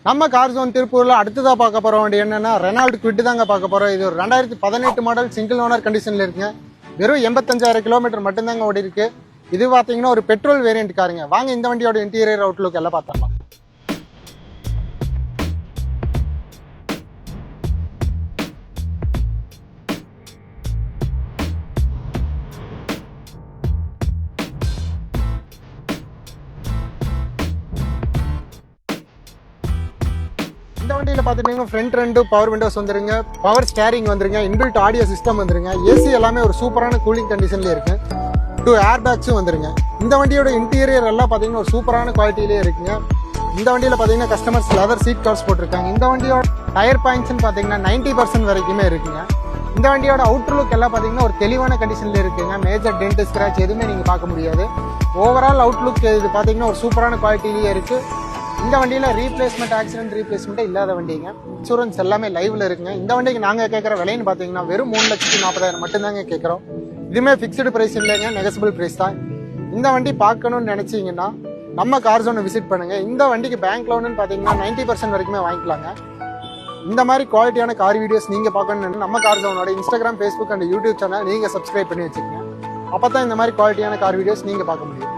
நம்ம car zone திருப்பூர்ல அடுத்ததா பார்க்க போற வண்டி என்னன்னா ரெனால்ட் குவிட் தாங்க பார்க்க போறோம். இது ஒரு 2018 மாடல் சிங்கிள் ஓனர் கண்டிஷன்ல இருக்குங்க. வெறும் 85,000 கிலோமீட்டர் மட்டும்தாங்க ஓடி இருக்கு. இது பாத்தீங்கன்னா ஒரு பெட்ரோல் வேரியன்ட் காருங்க. வாங்க இந்த வண்டியோட இன்டீரியர் அவுட்லுக் எல்லாம் பார்த்தலாம். இந்த வண்டியில பாத்துட்டீங்கன்னா ஃப்ரண்ட் ரெண்டு பவர் விண்டோஸ் வந்துருங்க, பவர் ஸ்டேரிங் வந்துருங்க, இன்பில்ட் ஆடியோ சிஸ்டம் வந்துருங்க, ஏசி எல்லாமே ஒரு சூப்பரான கூலிங் கண்டிஷன்ல இருக்கு. 2 ஏர் பேக்ஸும் வந்துருங்க. இந்த வண்டியோட இன்டீரியர் எல்லாம் பாத்தீங்கன்னா ஒரு சூப்பரான குவாலிட்டியிலே இருக்குங்க. இந்த வண்டியில பாத்தீங்கன்னா கஸ்டமர்ஸ் லெதர் சீட் கவர்ஸ் போட்டிருக்காங்க. இந்த வண்டியோட டயர் பாயிண்ட்ஸ் பாத்தீங்கன்னா 90% வரைக்குமே இருக்குங்க. இந்த வண்டியோட அவுட்டர் லுக் எல்லாம் பாத்தீங்கன்னா ஒரு தெளிவான கண்டிஷன்ல இருக்குங்க. மேஜர் டென்ட் ஸ்கிராச் எதுவுமே நீங்க பார்க்க முடியாது. ஓவரால் அவுட்லுக் இது பாத்தீங்கன்னா ஒரு சூப்பரான குவாலிட்டிலேயே இருக்கு. இந்த வண்டியில ரீப்ளேஸ்மெண்ட் ஆக்சிடென்ட் ரீப்ளேஸ்மெண்ட் இல்லாத வண்டிங்க. இன்சூரன்ஸ் எல்லாமே லைவ்ல இருக்குங்க. இந்த வண்டிக்கு நாங்க கேட்கற விலைன்னு பாத்தீங்கன்னா வெறும் 3,40,000 மட்டும்தாங்க கேட்கறோம். இதுமே பிக்ஸ்டு பிரைஸ் இல்லைங்க, நெகசிபிள் பிரைஸ் தான். இந்த வண்டி பார்க்கணும்னு நினைச்சீங்கன்னா நம்ம கார் ஜோனை விசிட் பண்ணுங்க. இந்த வண்டிக்கு பேங்க் லோன்னு பாத்தீங்கன்னா 90% வரைக்குமே வாங்கிக்கலாங்க. இந்த மாதிரி குவாலிட்டியான கார் வீடியோஸ் நீங்க பார்க்கணும்னு நம்ம கார் ஜோனோட Instagram, Facebook and YouTube channel நீங்க சப்ஸ்கிரைப் பண்ணி வச்சுக்கோங்க. அப்பதான் இந்த மாதிரி குவாலிட்டியான கார் வீடியோஸ் நீங்க பார்க்க முடியும்.